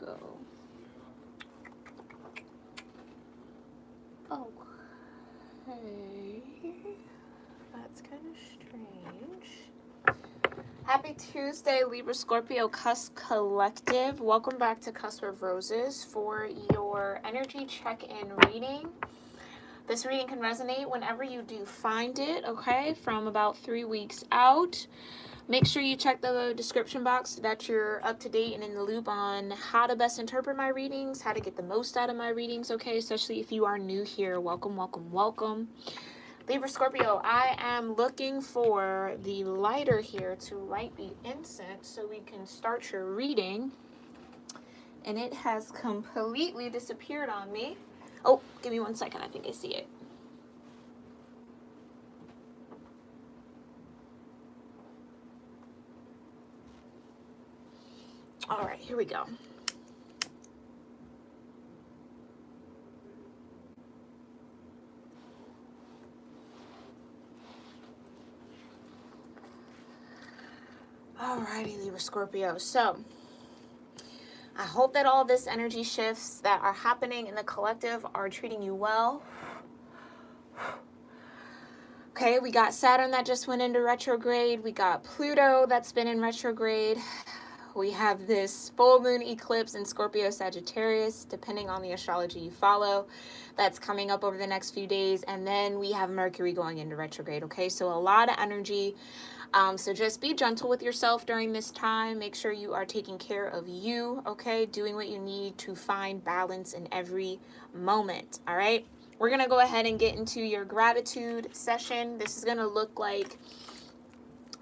go. Okay. That's kind of strange. Happy Tuesday, Libra-Scorpio Cusp Collective. Welcome back to Cusp of Roses for your energy check-in reading. This reading can resonate whenever you do find it, okay, from about 3 weeks out. Make sure you check the description box so that you're up to date and in the loop on how to best interpret my readings, how to get the most out of my readings, okay, especially if you are new here. Welcome, welcome, welcome. Libra Scorpio, I am looking for the lighter here to light the incense so we can start your reading. And it has completely disappeared on me. Oh, give me 1 second. I think I see it. All right, here we go. Alrighty, Libra Scorpio. So, I hope that all this energy shifts that are happening in the collective are treating you well. Okay, we got Saturn that just went into retrograde. We got Pluto that's been in retrograde. We have this full moon eclipse in Scorpio Sagittarius, depending on the astrology you follow, that's coming up over the next few days. And then we have Mercury going into retrograde, okay? So a lot of energy. So just be gentle with yourself during this time. Make sure you are taking care of you, okay? Doing what you need to find balance in every moment, all right? We're going to go ahead and get into your gratitude session. This is going to look like,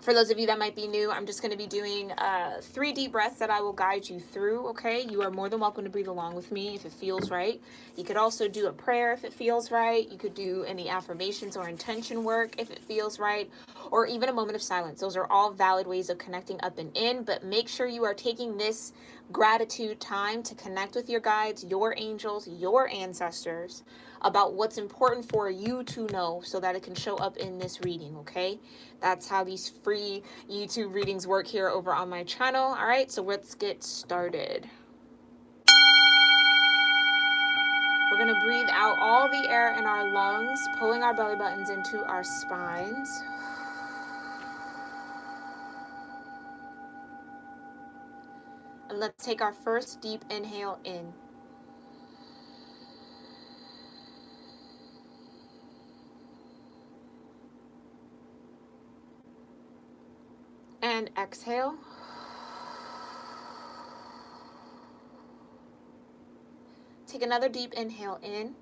for those of you that might be new, I'm just going to be doing 3 deep breaths that I will guide you through, okay? You are more than welcome to breathe along with me if it feels right. You could also do a prayer if it feels right. You could do any affirmations or intention work if it feels right, or even a moment of silence. Those are all valid ways of connecting up and in, but make sure you are taking this gratitude time to connect with your guides, your angels, your ancestors, about what's important for you to know so that it can show up in this reading, okay? That's how these free YouTube readings work here over on my channel. All right, so let's get started. We're going to breathe out all the air in our lungs, pulling our belly buttons into our spines. And let's take our first deep inhale in. And exhale. Take another deep inhale in.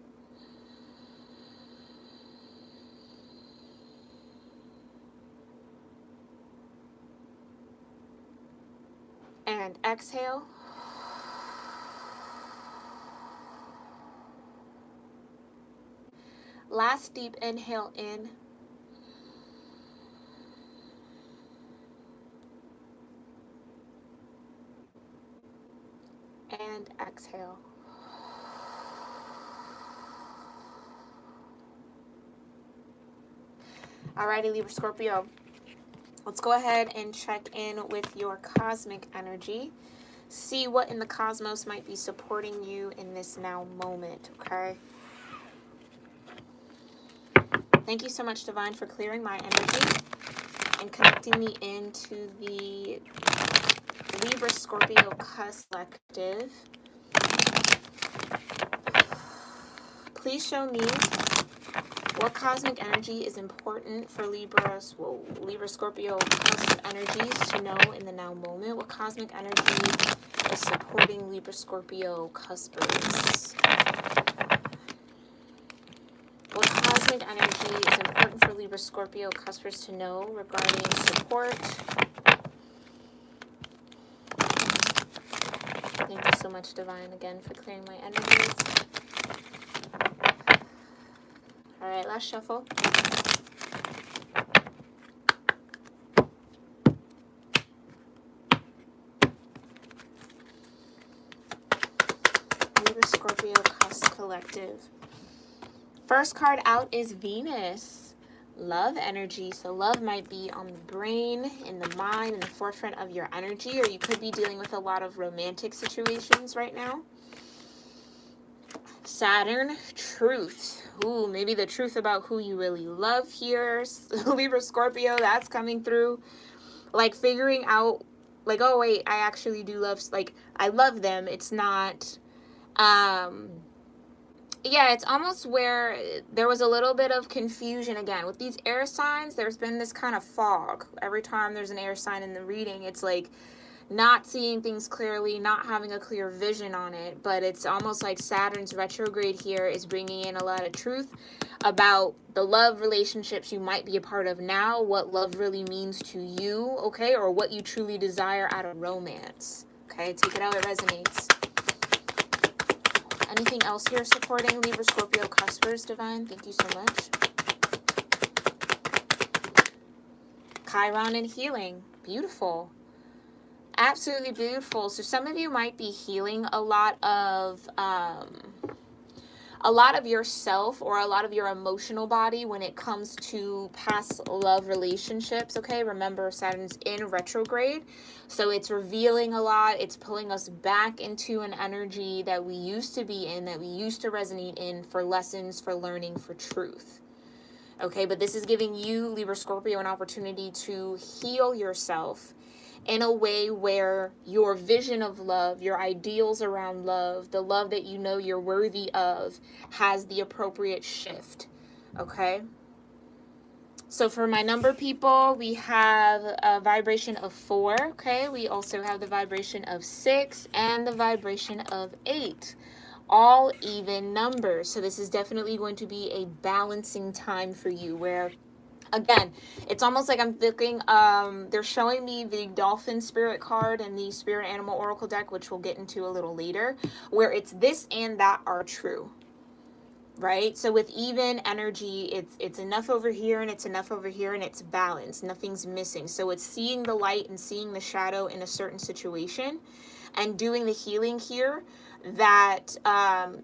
And exhale. Last deep inhale in. And exhale. Alrighty, Libra Scorpio. Let's go ahead and check in with your cosmic energy. See what in the cosmos might be supporting you in this now moment, okay? Thank you so much, Divine, for clearing my energy and connecting me into the Libra Scorpio Cusp Collective. Please show me what cosmic energy is important for Libra Scorpio Cusp energies to know in the now moment. What cosmic energy is supporting Libra Scorpio Cuspers? What cosmic energy is important for Libra Scorpio Cuspers to know regarding support? Thank you so much, Divine, again, for clearing my energies. All right, last shuffle. Libra Scorpio Cusp Collective. First card out is Venus. love energy. So love might be on the brain, in the mind, in the forefront of your energy, or you could be dealing with a lot of romantic situations right now. Saturn, truth. Ooh, maybe the truth about who you really love here. Libra, Scorpio, that's coming through. Like figuring out, like, oh wait, I actually do love, like, I love them. It's not, yeah, it's almost where there was a little bit of confusion again. With these air signs, there's been this kind of fog. Every time there's an air sign in the reading, it's like not seeing things clearly, not having a clear vision on it. But it's almost like Saturn's retrograde here is bringing in a lot of truth about the love relationships you might be a part of now, what love really means to you, okay, or what you truly desire out of romance. Okay, take it how it resonates. Anything else here supporting Libra, Scorpio, cuspers, divine? Thank you so much. Chiron and healing. Beautiful. Absolutely beautiful. So some of you might be healing a lot of yourself or a lot of your emotional body when it comes to past love relationships, okay? Remember, Saturn's in retrograde, so it's revealing a lot. It's pulling us back into an energy that we used to be in, that we used to resonate in for lessons, for learning, for truth, okay? But this is giving you, Libra, Scorpio, an opportunity to heal yourself in a way where your vision of love, your ideals around love, the love that you know you're worthy of, has the appropriate shift, okay? So for my number people, we have a vibration of 4, okay? We also have the vibration of 6 and the vibration of 8. All even numbers. So this is definitely going to be a balancing time for you where, again, it's almost like I'm thinking, they're showing me the dolphin spirit card and the spirit animal oracle deck, which we'll get into a little later, where it's this and that are true, right? So with even energy, it's enough over here and it's enough over here and it's balanced. Nothing's missing. So it's seeing the light and seeing the shadow in a certain situation and doing the healing here that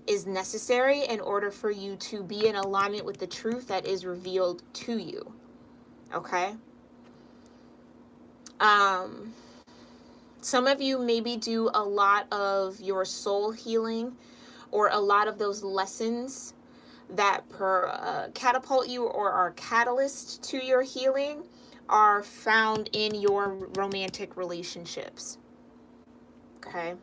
is necessary in order for you to be in alignment with the truth that is revealed to you, okay? Some of you maybe do a lot of your soul healing or a lot of those lessons that catapult you or are catalyst to your healing are found in your romantic relationships, okay?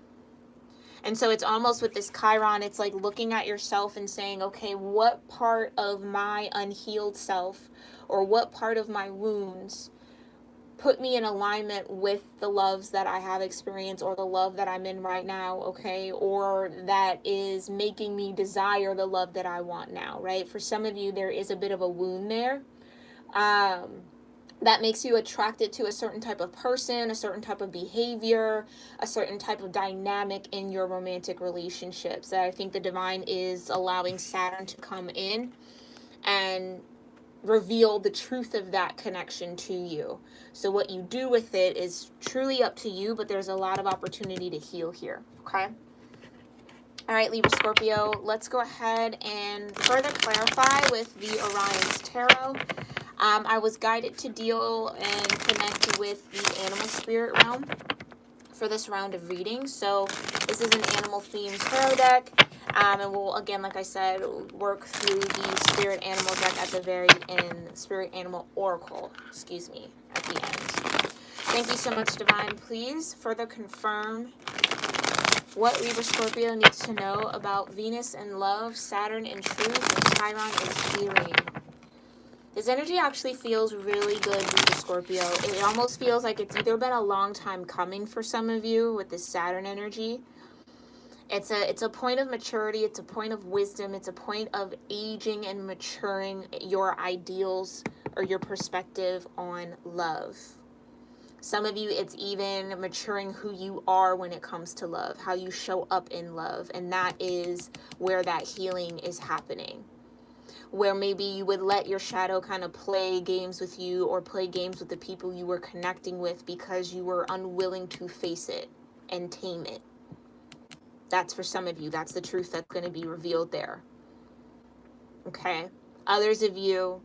And so it's almost with this Chiron, it's like looking at yourself and saying, okay, what part of my unhealed self or what part of my wounds put me in alignment with the loves that I have experienced or the love that I'm in right now, okay? Or that is making me desire the love that I want now, right? For some of you, there is a bit of a wound there. That makes you attracted to a certain type of person, a certain type of behavior, a certain type of dynamic in your romantic relationships. That I think the divine is allowing Saturn to come in and reveal the truth of that connection to you. So what you do with it is truly up to you, but there's a lot of opportunity to heal here, okay? All right, Libra, Scorpio, let's go ahead and further clarify with the Orion's Tarot. I was guided to deal and connect with the animal spirit realm for this round of reading. So this is an animal-themed tarot deck. And we'll, again, like I said, work through the spirit animal deck at the very end. Spirit animal oracle, excuse me, at the end. Thank you so much, Divine. Please further confirm what Libra, Scorpio needs to know about Venus and love, Saturn and truth, and Chiron and healing. This energy actually feels really good, Libra, Scorpio. It almost feels like it's either been a long time coming for some of you with this Saturn energy. It's a point of maturity. It's a point of wisdom. It's a point of aging and maturing your ideals or your perspective on love. Some of you, it's even maturing who you are when it comes to love, how you show up in love. And that is where that healing is happening. Where maybe you would let your shadow kind of play games with you or play games with the people you were connecting with because you were unwilling to face it and tame it. That's for some of you. That's the truth that's going to be revealed there. Okay. Others of you,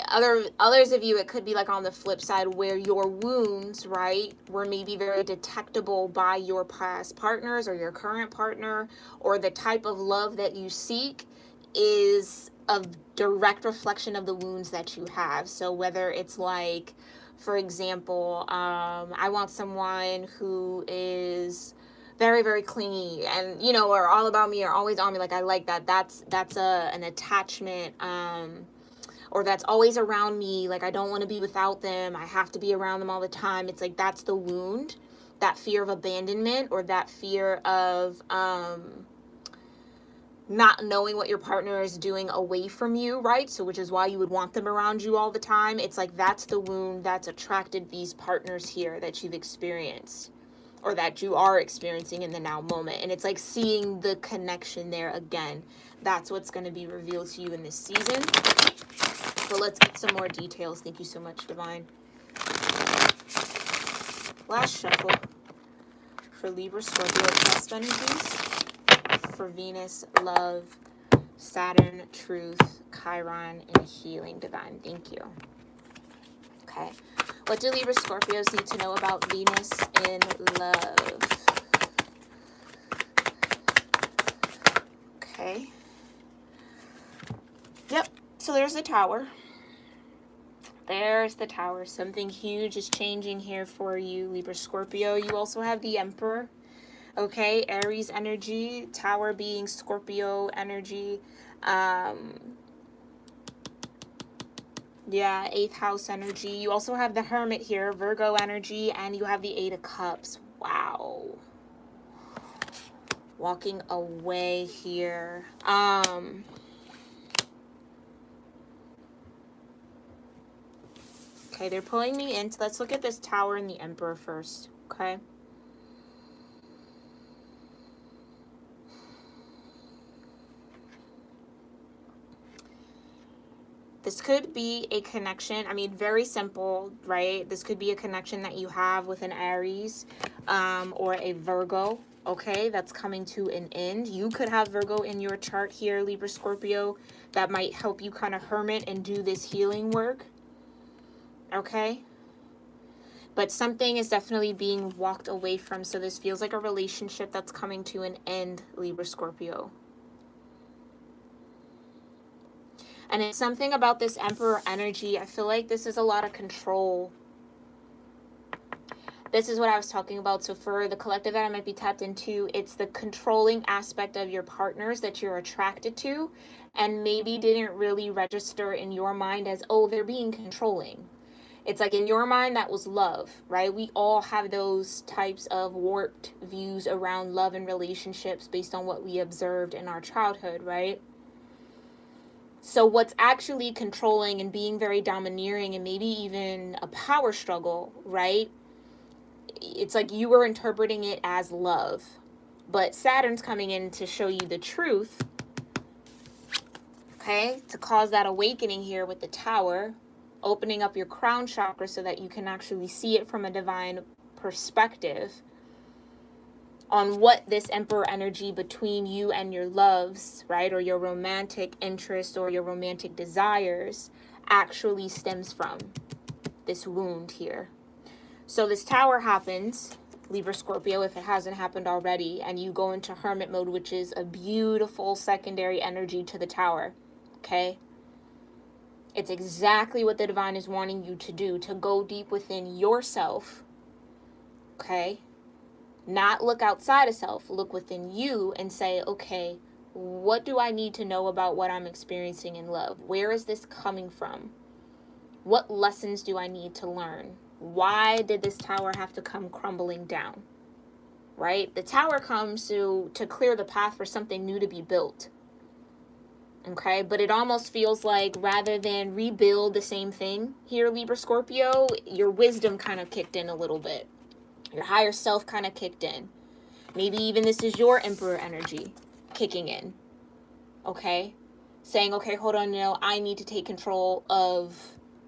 others of you, it could be like on the flip side where your wounds, right, were maybe very detectable by your past partners or your current partner, or the type of love that you seek is a direct reflection of the wounds that you have. So whether it's like, for example, I want someone who is very, very clingy and, you know, or all about me or always on me. Like, I like that. That's an attachment, or that's always around me. Like, I don't want to be without them. I have to be around them all the time. It's like, that's the wound, that fear of abandonment, or that fear of, not knowing what your partner is doing away from you, right? So which is why you would want them around you all the time. It's like, that's the wound that's attracted these partners here that you've experienced, or that you are experiencing in the now moment. And it's like seeing the connection there again. That's what's going to be revealed to you in this season. So let's get some more details. Thank you so much, Divine. Last shuffle for Libra, Scorpio, cusp energies. For Venus, love, Saturn, truth, Chiron, and healing, Divine. Thank you. Okay. What do Libra Scorpios need to know about Venus in love? Okay. Yep. So there's the Tower. There's the Tower. Something huge is changing here for you, Libra Scorpio. You also have the Emperor. Okay, Aries energy, Tower being Scorpio energy. Yeah, 8th house energy. You also have the Hermit here, Virgo energy, and you have the 8 of Cups. Wow. Walking away here. Okay, they're pulling me in. So let's look at this Tower and the Emperor first, okay? This could be a connection, I mean, very simple, right? This could be a connection that you have with an Aries, or a Virgo, okay? That's coming to an end. You could have Virgo in your chart here, Libra Scorpio. That might help you kind of hermit and do this healing work, okay? But something is definitely being walked away from. So this feels like a relationship that's coming to an end, Libra Scorpio. And it's something about this Emperor energy. I feel like this is a lot of control. This is what I was talking about. So for the collective that I might be tapped into, it's the controlling aspect of your partners that you're attracted to, and maybe didn't really register in your mind as, oh, they're being controlling. It's like in your mind, that was love, right? We all have those types of warped views around love and relationships based on what we observed in our childhood, right? So what's actually controlling and being very domineering and maybe even a power struggle, right? It's like you were interpreting it as love. But Saturn's coming in to show you the truth, okay? To cause that awakening here with the Tower, opening up your crown chakra so that you can actually see it from a divine perspective on what this Emperor energy between you and your loves, right, or your romantic interest or your romantic desires actually stems from, this wound here. So this Tower happens, Libra Scorpio, if it hasn't happened already, and you go into hermit mode, which is a beautiful secondary energy to the Tower, okay? It's exactly what the divine is wanting you to do, to go deep within yourself, okay? Not look outside of self, look within you and say, okay, what do I need to know about what I'm experiencing in love? Where is this coming from? What lessons do I need to learn? Why did this Tower have to come crumbling down? Right? The Tower comes to clear the path for something new to be built. Okay, but it almost feels like rather than rebuild the same thing here, Libra Scorpio, your wisdom kind of kicked in a little bit. Your higher self kind of kicked in. Maybe even this is your Emperor energy kicking in. Okay? Saying, okay, hold on, I need to take control of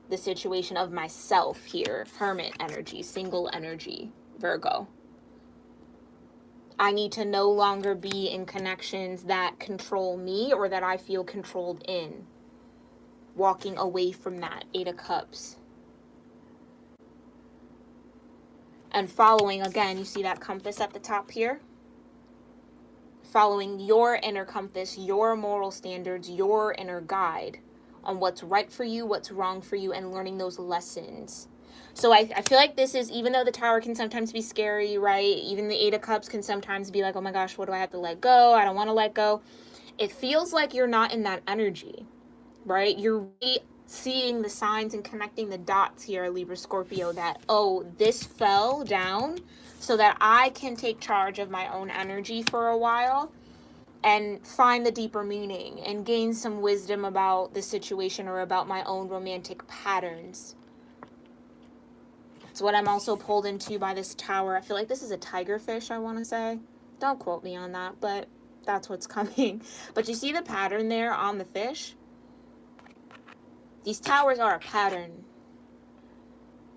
the situation of myself here. Hermit energy, single energy, Virgo. I need to no longer be in connections that control me or that I feel controlled in. walking away from that 8 of Cups. And following, again, you see that compass at the top here? Following your inner compass, your moral standards, your inner guide on what's right for you, what's wrong for you, and learning those lessons. So I feel like this is, even though the Tower can sometimes be scary, right? Even the 8 of Cups can sometimes be like, oh my gosh, what do I have to let go? I don't want to let go. It feels like you're not in that energy, right? You're really seeing the signs and connecting the dots here, Libra Scorpio, that, oh, this fell down so that I can take charge of my own energy for a while and find the deeper meaning and gain some wisdom about the situation or about my own romantic patterns. It's what I'm also pulled into by this Tower. I feel like this is a tigerfish, I want to say. Don't quote me on that, but that's what's coming. But you see the pattern there on the fish? These towers are a pattern.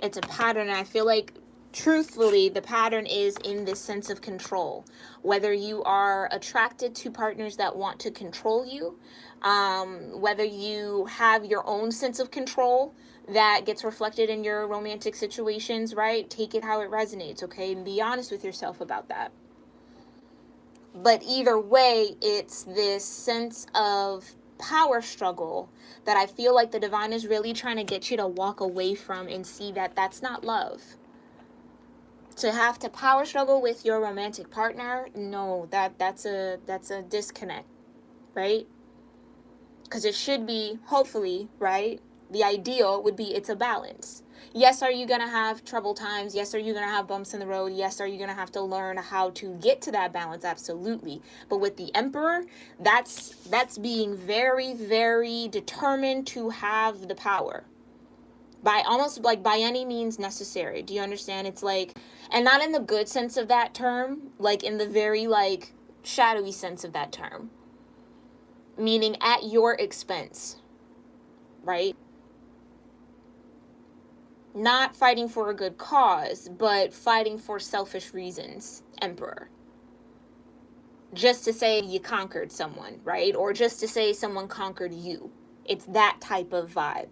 It's a pattern, and I feel like, truthfully, the pattern is in this sense of control. Whether you are attracted to partners that want to control you, whether you have your own sense of control that gets reflected in your romantic situations, right? Take it how it resonates, okay? And be honest with yourself about that. But either way, it's this sense of power struggle that I feel like the divine is really trying to get you to walk away from and see that that's not love. To have to power struggle with your romantic partner, no, that's a disconnect, right? Because it should be, hopefully, right? The ideal would be it's a balance. Yes, are you going to have trouble times? Yes, are you going to have bumps in the road? Yes, are you going to have to learn how to get to that balance? Absolutely. But with the Emperor, that's being very, very determined to have the power. By almost like by any means necessary. Do you understand? It's like, and not in the good sense of that term, like in the very like shadowy sense of that term. Meaning at your expense, right? Not fighting for a good cause, but fighting for selfish reasons, Emperor. Just to say you conquered someone, right? Or just to say someone conquered you. It's that type of vibe.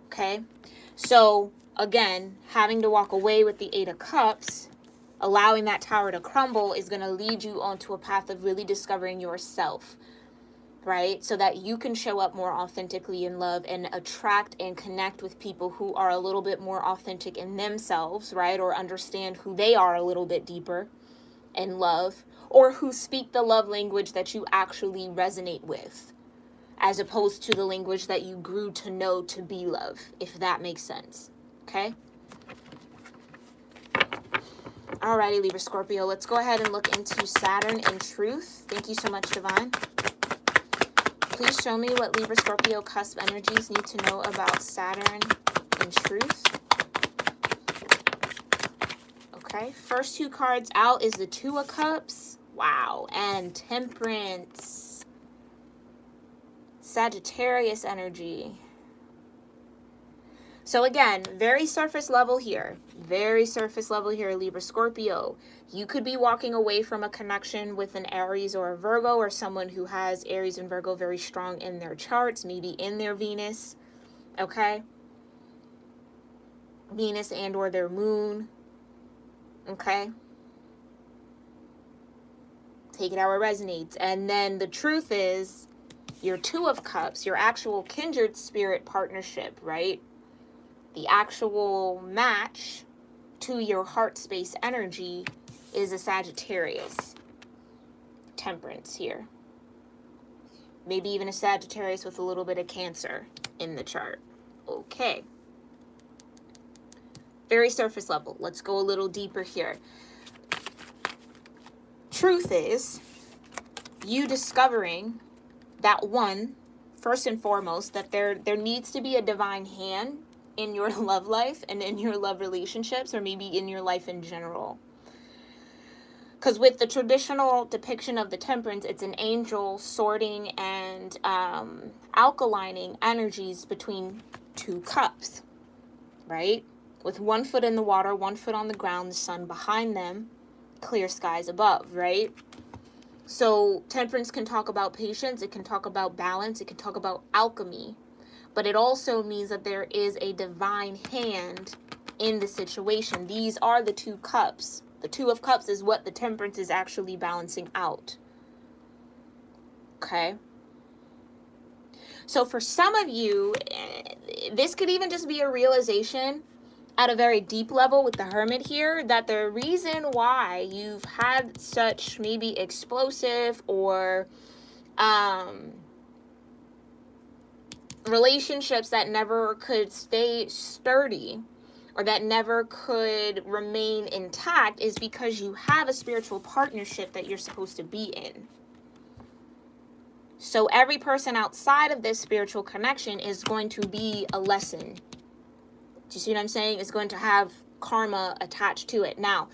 Okay? So, again, having to walk away with the 8 of Cups, allowing that Tower to crumble is going to lead you onto a path of really discovering yourself. Right? So that you can show up more authentically in love and attract and connect with people who are a little bit more authentic in themselves, right? Or understand who they are a little bit deeper in love, or who speak the love language that you actually resonate with, as opposed to the language that you grew to know to be love, if that makes sense. Okay? Alrighty, Libra Scorpio, let's go ahead and look into Saturn in truth. Thank you so much, Divine. Please show me what Libra Scorpio cusp energies need to know about Saturn in truth. Okay, first 2 cards out is the 2 of Cups. Wow, and Temperance. Sagittarius energy. So again, very surface level here. Very surface level here, Libra Scorpio. You could be walking away from a connection with an Aries or a Virgo, or someone who has Aries and Virgo very strong in their charts, maybe in their Venus, okay? Venus and or their moon, okay? Take it how it resonates. And then the truth is, your 2 of Cups, your actual kindred spirit partnership, right? The actual match to your heart space energy is a Sagittarius. Temperance here. Maybe even a Sagittarius with a little bit of Cancer in the chart. Okay. Very surface level. Let's go a little deeper here. Truth is, you discovering that one, first and foremost, that there needs to be a divine hand in your love life and in your love relationships, or maybe in your life in general. Because with the traditional depiction of the Temperance, it's an angel sorting and alkalining energies between 2 cups, right? With 1 foot in the water, 1 foot on the ground, the sun behind them, clear skies above, right? So temperance can talk about patience, it can talk about balance, it can talk about alchemy, but it also means that there is a divine hand in the situation. These are the two cups. The two of cups is what the temperance is actually balancing out. Okay? So for some of you, this could even just be a realization at a very deep level with the Hermit here, that the reason why you've had such maybe explosive or relationships that never could stay sturdy or that never could remain intact is because you have a spiritual partnership that you're supposed to be in. So every person outside of this spiritual connection is going to be a lesson. Do you see what I'm saying? It's going to have karma attached to it. Now,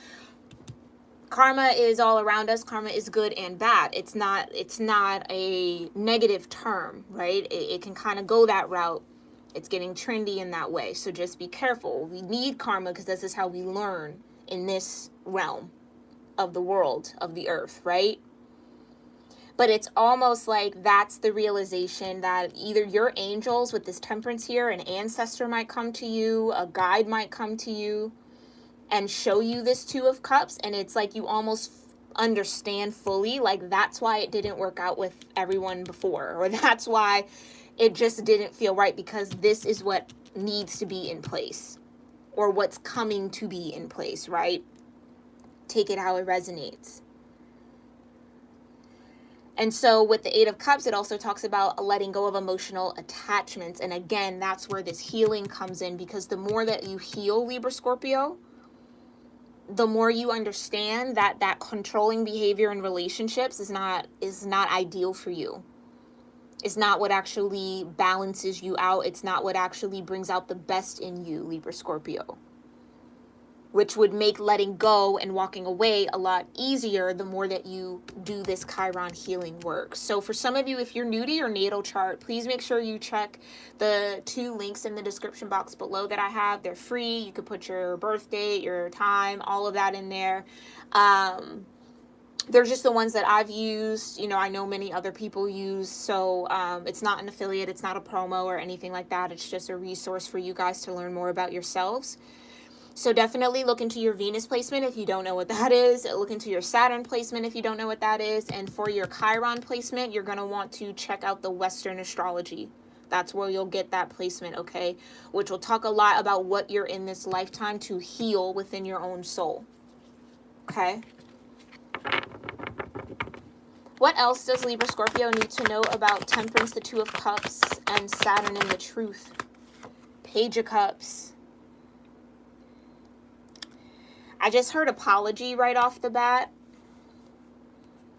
karma is all around us. Karma is good and bad. It's not a negative term, right? It can kind of go that route. It's getting trendy in that way. So just be careful. We need karma because this is how we learn in this realm of the world, of the earth, right? But it's almost like that's the realization that either your angels with this temperance here, an ancestor might come to you, a guide might come to you and show you this Two of Cups, and it's like you almost understand fully, like that's why it didn't work out with everyone before, or that's why it just didn't feel right, because this is what needs to be in place, or what's coming to be in place, right? Take it how it resonates. And so with the Eight of Cups, it also talks about letting go of emotional attachments. And again, that's where this healing comes in, because the more that you heal, Libra-Scorpio, the more you understand that that controlling behavior in relationships is not ideal for you. It's not what actually balances you out. It's not what actually brings out the best in you, Libra-Scorpio. Which would make letting go and walking away a lot easier the more that you do this Chiron healing work. So for some of you, if you're new to your natal chart, please make sure you check the 2 links in the description box below that I have. They're free. You could put your birth date, your time, all of that in there. They're just the ones that I've used. You know, I know many other people use. So it's not an affiliate. It's not a promo or anything like that. It's just a resource for you guys to learn more about yourselves. So definitely look into your Venus placement if you don't know what that is. Look into your Saturn placement if you don't know what that is. And for your Chiron placement, you're going to want to check out the Western astrology. That's where you'll get that placement, okay? Which will talk a lot about what you're in this lifetime to heal within your own soul. Okay? What else does Libra Scorpio need to know about Temperance, the Two of Cups, and Saturn and the Truth? Page of Cups. I just heard apology right off the bat.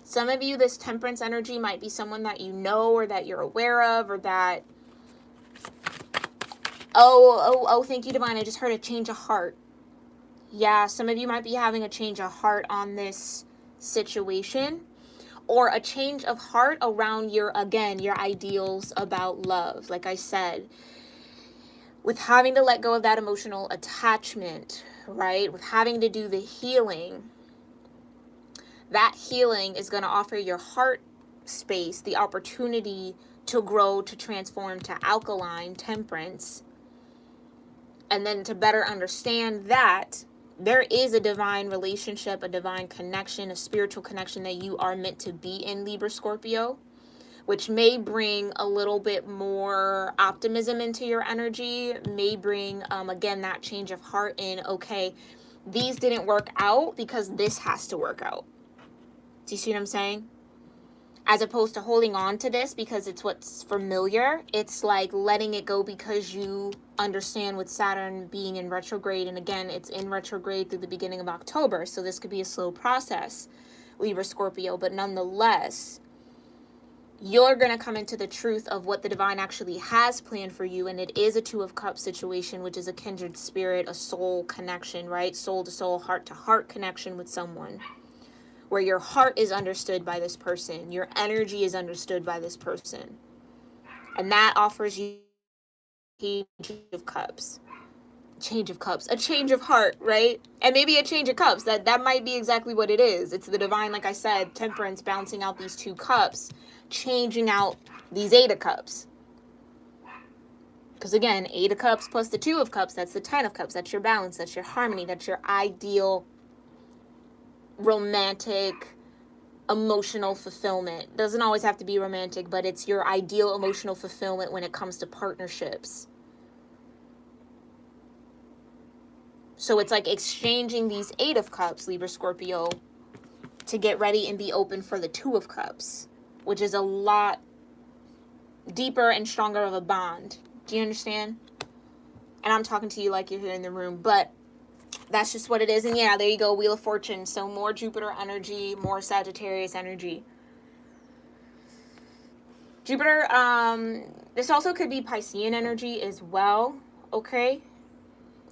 Some of you, this temperance energy might be someone that you know or that you're aware of, or that, thank you, Divine. I just heard a change of heart. Yeah, some of you might be having a change of heart on this situation, or a change of heart around your ideals about love. Like I said, with having to let go of that emotional attachment, right? With having to do the healing, that healing is going to offer your heart space the opportunity to grow, to transform to alkaline temperance. And then to better understand that there is a divine relationship, a divine connection, a spiritual connection that you are meant to be in, Libra Scorpio, which may bring a little bit more optimism into your energy, may bring, again, that change of heart in, okay, these didn't work out because this has to work out. Do you see what I'm saying? As opposed to holding on to this because it's what's familiar. It's like letting it go because you understand with Saturn being in retrograde. And again, it's in retrograde through the beginning of October. So this could be a slow process, Libra Scorpio. But nonetheless, you're going to come into the truth of what the divine actually has planned for you. And it is a Two of Cups situation, which is a kindred spirit, a soul connection, right? Soul to soul, heart to heart connection with someone, where your heart is understood by this person. Your energy is understood by this person. And that offers you Page of Cups. change of cups, a change of heart, right? And maybe a change of cups. That might be exactly what it is. It's the divine, like I said, temperance balancing out these 2 cups, changing out these 8 of cups. Because again, 8 of cups plus the 2 of cups, that's the 10 of cups. That's your balance, that's your harmony, that's your ideal romantic emotional fulfillment. Doesn't always have to be romantic, but it's your ideal emotional fulfillment when it comes to partnerships. So it's like exchanging these 8 of cups, Libra Scorpio, to get ready and be open for the 2 of cups, which is a lot deeper and stronger of a bond. Do you understand? And I'm talking to you like you're here in the room, but that's just what it is. And yeah, there you go, Wheel of Fortune. So more Jupiter energy, more Sagittarius energy. Jupiter, this also could be Piscean energy as well, okay?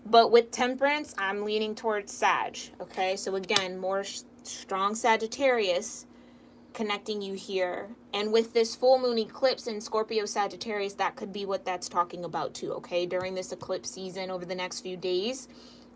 But with Temperance, I'm leaning towards Sag, okay? So again, more strong Sagittarius connecting you here. And with this full moon eclipse in Scorpio Sagittarius, that could be what that's talking about too, okay? During this eclipse season over the next few days,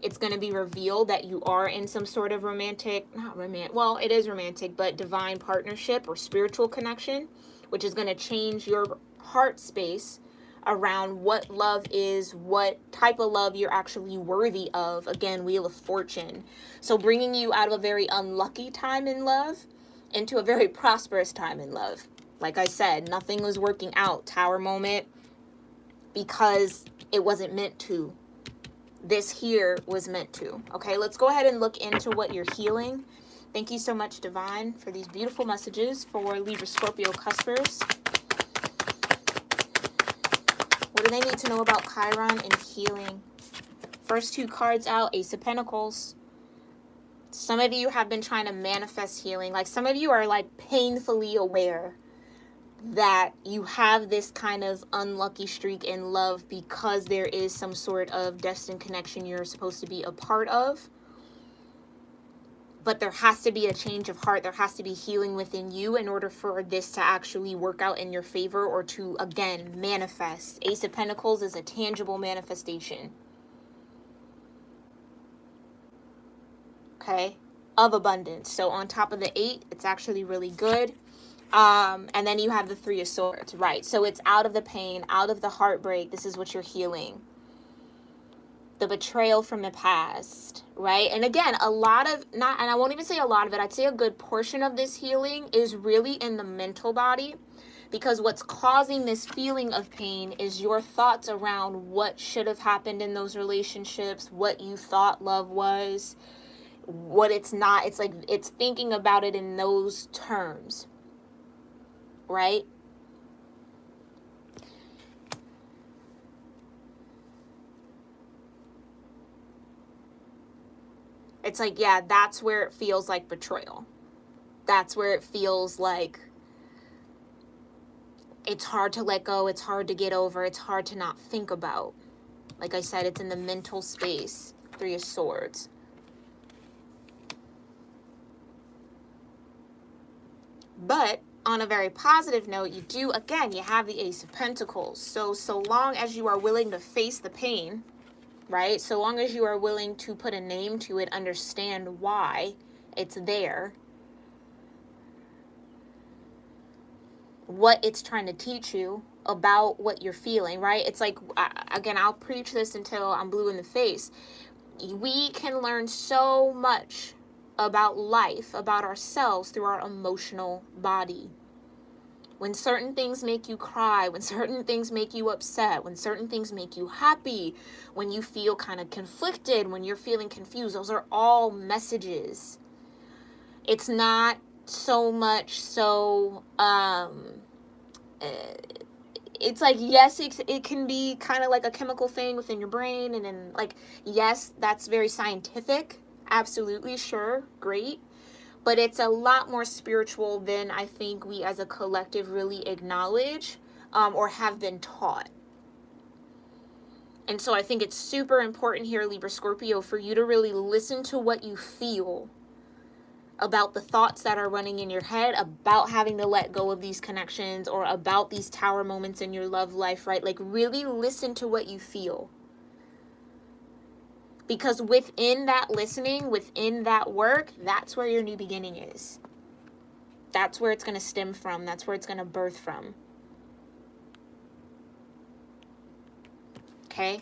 it's going to be revealed that you are in some sort of well, it is romantic, but divine partnership or spiritual connection, which is going to change your heart space around what love is, what type of love you're actually worthy of. Again, Wheel of Fortune. So bringing you out of a very unlucky time in love into a very prosperous time in love. Like I said, nothing was working out. Tower moment, because it wasn't meant to. This here was meant to. Okay, let's go ahead and look into what you're healing. Thank you so much, Divine, for these beautiful messages for Libra Scorpio cuspers. What do they need to know about Chiron and healing? First 2 cards out, Ace of Pentacles. Some of you have been trying to manifest healing. Like some of you are like painfully aware that you have this kind of unlucky streak in love because there is some sort of destined connection you're supposed to be a part of. But there has to be a change of heart. There has to be healing within you in order for this to actually work out in your favor or to, again, manifest. Ace of Pentacles is a tangible manifestation. Okay? Of abundance. So on top of the 8, it's actually really good. And then you have the 3 of Swords, right? So it's out of the pain, out of the heartbreak. This is what you're healing. The betrayal from the past, right? And again, and I won't even say a lot of it, I'd say a good portion of this healing is really in the mental body, because what's causing this feeling of pain is your thoughts around what should have happened in those relationships, what you thought love was, what it's not. It's like, it's thinking about it in those terms, right? It's like, yeah, that's where it feels like betrayal. That's where it feels like it's hard to let go. It's hard to get over. It's hard to not think about. Like I said, it's in the mental space. 3 of Swords. But on a very positive note, you have the Ace of Pentacles. So long as you are willing to face the pain, right? So long as you are willing to put a name to it, understand why it's there, what it's trying to teach you about what you're feeling, right? It's like, again, I'll preach this until I'm blue in the face. We can learn so much about life, about ourselves through our emotional body. When certain things make you cry, when certain things make you upset, when certain things make you happy, when you feel kind of conflicted, when you're feeling confused, those are all messages. It's not so much so, it's like, yes, it can be kind of like a chemical thing within your brain, and then like, yes, that's very scientific, absolutely, sure, great. But it's a lot more spiritual than I think we as a collective really acknowledge or have been taught. And so I think it's super important here, Libra Scorpio, for you to really listen to what you feel about the thoughts that are running in your head about having to let go of these connections or about these tower moments in your love life, right? Like, really listen to what you feel. Because within that listening, within that work, that's where your new beginning is. That's where it's going to stem from. That's where it's going to birth from. Okay?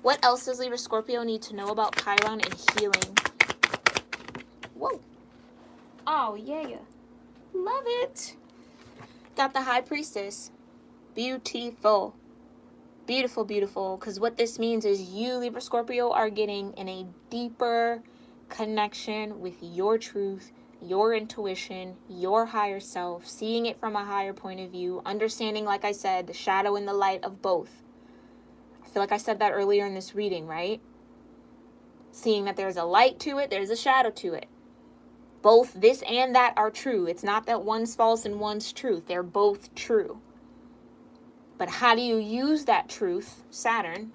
What else does Libra Scorpio need to know about Chiron and healing? Whoa. Oh, yeah. Love it. Got the High Priestess. Beautiful. Beautiful, beautiful. Because what this means is you, Libra Scorpio, are getting in a deeper connection with your truth, your intuition, your higher self, seeing it from a higher point of view, understanding, like I said, the shadow and the light of both. I feel like I said that earlier in this reading, right? Seeing that there's a light to it, there's a shadow to it. Both this and that are true. It's not that one's false and one's truth. They're both true. But how do you use that truth, Saturn,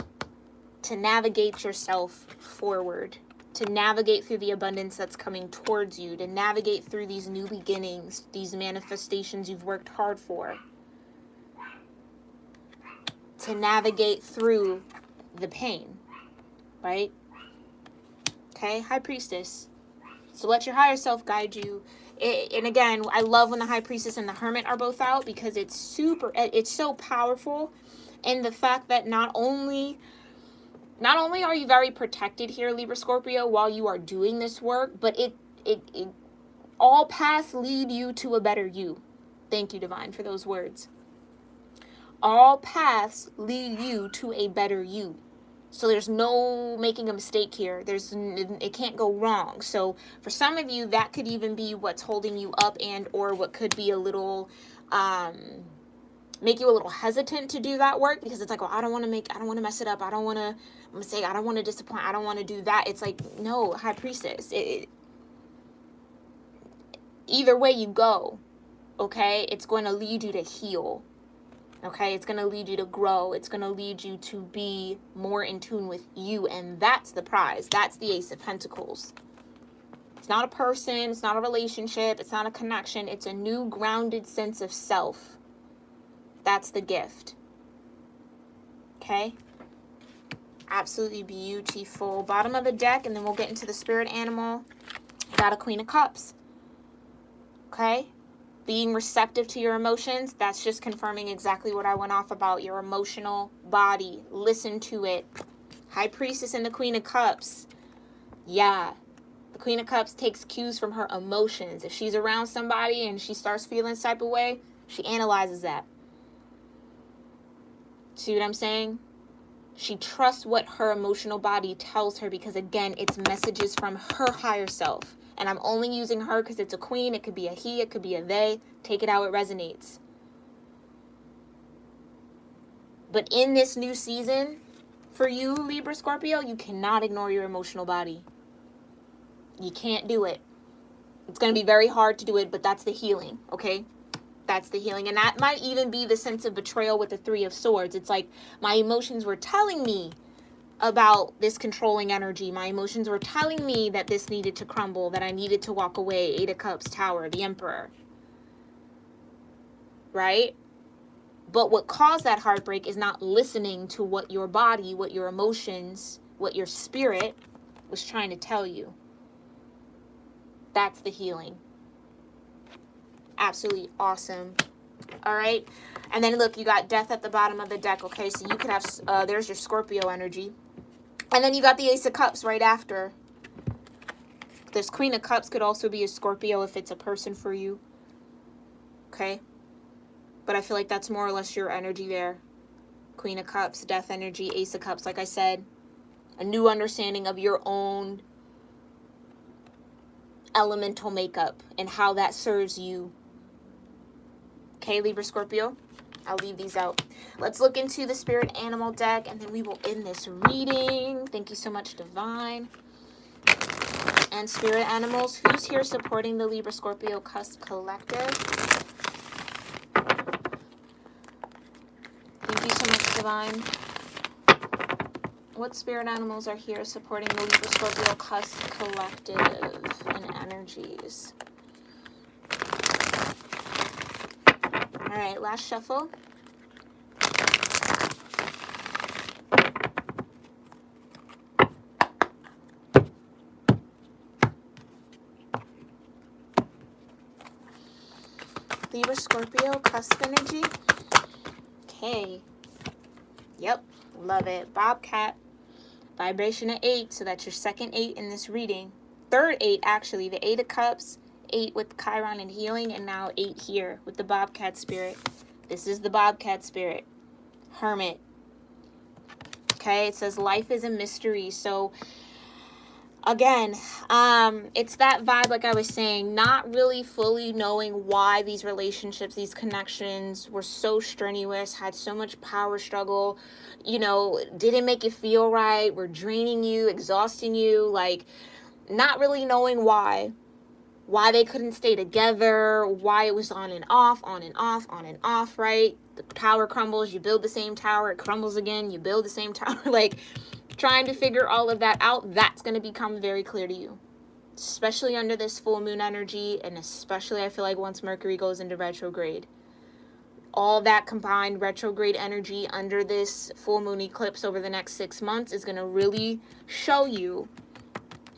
to navigate yourself forward, to navigate through the abundance that's coming towards you, to navigate through these new beginnings, these manifestations you've worked hard for, to navigate through the pain, right? Okay, High Priestess. So let your higher self guide you. And again, I love when the High Priestess and the Hermit are both out, because it's so powerful. And the fact that not only are you very protected here, Libra Scorpio, while you are doing this work, but it all paths lead you to a better you. Thank you, Divine, for those words. All paths lead you to a better you. So there's no making a mistake here. It can't go wrong. So for some of you, that could even be what's holding you up, and or what could be a little, make you a little hesitant to do that work, because it's like, well, I don't want to mess it up. I don't want to mistake. I don't want to disappoint. I don't want to do that. It's like, no, High Priestess. Either way you go, okay, it's going to lead you to heal. Okay, it's going to lead you to grow. It's going to lead you to be more in tune with you. And that's the prize. That's the Ace of Pentacles. It's not a person. It's not a relationship. It's not a connection. It's a new grounded sense of self. That's the gift. Okay? Absolutely beautiful. Bottom of the deck, and then we'll get into the spirit animal. Got a Queen of Cups. Okay? Being receptive to your emotions, that's just confirming exactly what I went off about. Your emotional body. Listen to it. High Priestess and the Queen of Cups. Yeah. The Queen of Cups takes cues from her emotions. If she's around somebody and she starts feeling this type of way, she analyzes that. See what I'm saying? She trusts what her emotional body tells her, because, again, it's messages from her higher self. And I'm only using her because it's a queen. It could be a he. It could be a they. Take it how it resonates. But in this new season, for you, Libra Scorpio, you cannot ignore your emotional body. You can't do it. It's going to be very hard to do it, but that's the healing, okay? That's the healing. And that might even be the sense of betrayal with the Three of Swords. It's like, my emotions were telling me about this controlling energy. My emotions were telling me that this needed to crumble, that I needed to walk away. Eight of Cups, Tower, the Emperor. Right? But what caused that heartbreak is not listening to what your body, what your emotions, what your spirit was trying to tell you. That's the healing. Absolutely awesome. All right. And then look, you got Death at the bottom of the deck. Okay, so you could have, there's your Scorpio energy. And then you got the Ace of Cups right after. This Queen of Cups could also be a Scorpio if it's a person for you. Okay. But I feel like that's more or less your energy there. Queen of Cups, Death energy, Ace of Cups. Like I said, a new understanding of your own elemental makeup and how that serves you. Okay, Libra Scorpio. I'll leave these out. Let's look into the spirit animal deck, and then we will end this reading. Thank you so much, Divine. And spirit animals, who's here supporting the Libra Scorpio Cusp Collective? Thank you so much, Divine. What spirit animals are here supporting the Libra Scorpio Cusp Collective and energies? All right, last shuffle. Libra-Scorpio, cusp energy. Okay. Yep. Love it. Bobcat. Vibration of 8. So that's your second 8 in this reading. Third 8, actually. The 8 of Cups. 8 with Chiron and healing. And now 8 here with the Bobcat spirit. This is the Bobcat spirit. Hermit. Okay. It says life is a mystery. So again, it's that vibe, like I was saying, not really fully knowing why these relationships, these connections were so strenuous, had so much power struggle, you know, didn't make you feel right, were draining you, exhausting you, like not really knowing why they couldn't stay together, why it was on and off, on and off, on and off, right? The tower crumbles, you build the same tower, it crumbles again, you build the same tower, like trying to figure all of that out. That's going to become very clear to you, especially under this full moon energy, and especially I feel like once Mercury goes into retrograde. All that combined retrograde energy under this full moon eclipse over the next 6 months is going to really show you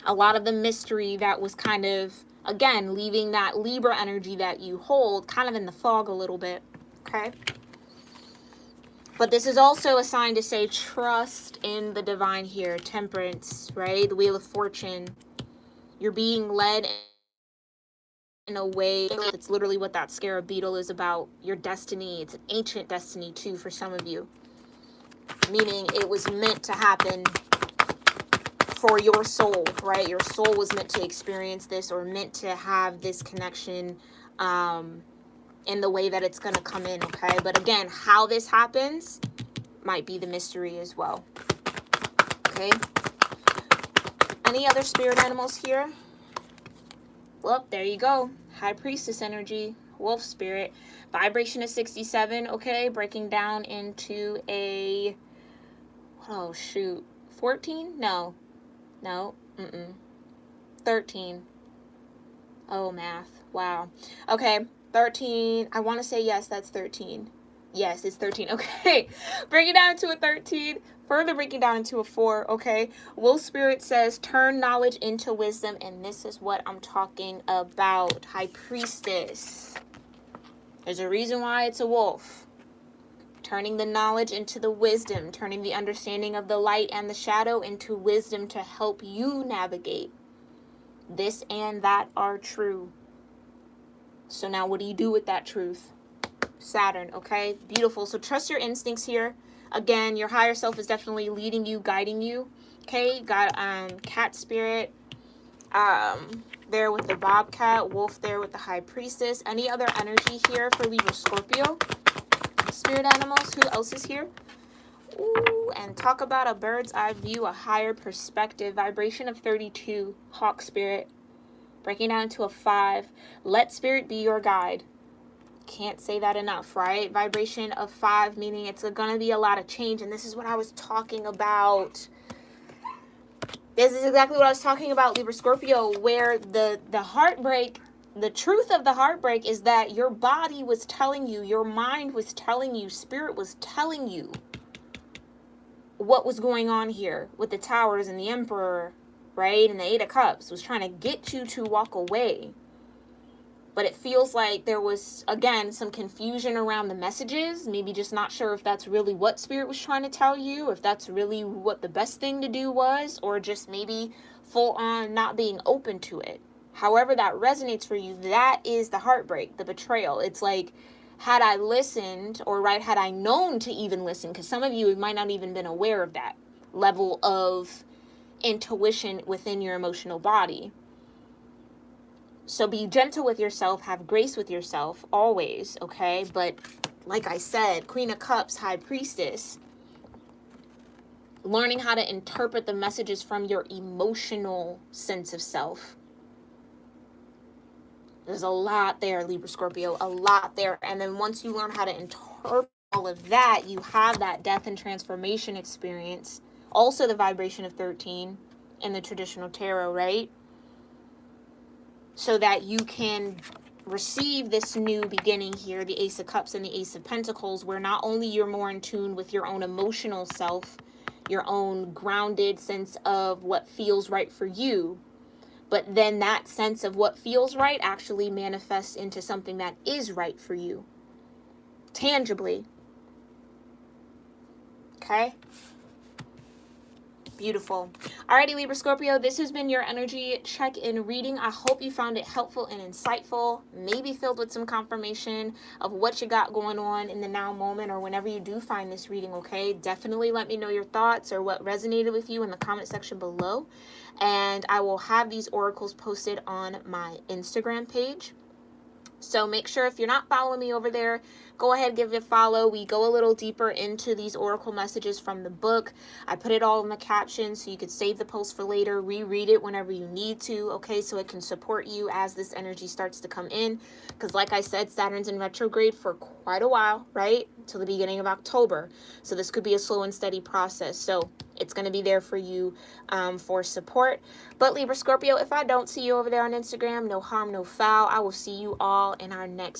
a lot of the mystery that was kind of, again, leaving that Libra energy that you hold kind of in the fog a little bit, okay? But this is also a sign to say trust in the divine here. Temperance, right? The Wheel of Fortune. You're being led in a way. It's literally what that scarab beetle is about. Your destiny. It's an ancient destiny too for some of you. Meaning it was meant to happen for your soul, right? Your soul was meant to experience this or meant to have this connection in the way that it's going to come in, okay? But again, how this happens might be the mystery as well, okay? Any other spirit animals here? Well, there you go. High Priestess energy, wolf spirit, vibration of 67, okay? Breaking down into a, oh shoot, 14? No, 13. Oh, math, wow. Okay. 13, I want to say yes, that's 13. Yes, it's 13. Okay, bring it down to a 13, further breaking down into a 4, okay? Wolf Spirit says, turn knowledge into wisdom, and this is what I'm talking about. High Priestess. There's a reason why it's a wolf. Turning the knowledge into the wisdom, turning the understanding of the light and the shadow into wisdom to help you navigate. This and that are true. So now what do you do with that truth? Saturn, okay? Beautiful. So trust your instincts here. Again, your higher self is definitely leading you, guiding you. Okay? Got cat spirit there with the bobcat, wolf there with the high priestess. Any other energy here for Libra Scorpio? Spirit animals, who else is here? Ooh, and talk about a bird's eye view, a higher perspective. Vibration of 32, hawk spirit. Breaking down to a 5. Let spirit be your guide. Can't say that enough, right? Vibration of 5, meaning it's going to be a lot of change. And this is what I was talking about. This is exactly what I was talking about, Libra Scorpio, where the heartbreak, the truth of the heartbreak is that your body was telling you, your mind was telling you, spirit was telling you what was going on here with the towers and the emperor, right? And the 8 of Cups was trying to get you to walk away. But it feels like there was, again, some confusion around the messages. Maybe just not sure if that's really what spirit was trying to tell you, if that's really what the best thing to do was, or just maybe full on not being open to it. However that resonates for you, that is the heartbreak, the betrayal. It's like, had I listened, or right, had I known to even listen, because some of you might not even been aware of that level of intuition within your emotional body. So be gentle with yourself, have grace with yourself always, okay? But like I said, Queen of Cups, High Priestess, learning how to interpret the messages from your emotional sense of self. There's a lot there, Libra Scorpio, a lot there. And then once you learn how to interpret all of that, you have that death and transformation experience. Also the vibration of 13 in the traditional tarot, right? So that you can receive this new beginning here, the Ace of Cups and the Ace of Pentacles, where not only you're more in tune with your own emotional self, your own grounded sense of what feels right for you, But then that sense of what feels right actually manifests into something that is right for you, tangibly. Okay? Beautiful. Alrighty, Libra Scorpio, this has been your energy check-in reading. I hope you found it helpful and insightful, maybe filled with some confirmation of what you got going on in the now moment, or whenever you do find this reading, okay? Definitely let me know your thoughts or what resonated with you in the comment section below. And I will have these oracles posted on my Instagram page. So make sure, if you're not following me over there, go ahead, give it a follow. We go a little deeper into these oracle messages from the book. I put it all in the caption so you could save the post for later, reread it whenever you need to, okay, so it can support you as this energy starts to come in. Because like I said, Saturn's in retrograde for quite a while, right, till the beginning of October. So this could be a slow and steady process. So it's going to be there for you for support. But Libra Scorpio, if I don't see you over there on Instagram, no harm, no foul. I will see you all in our next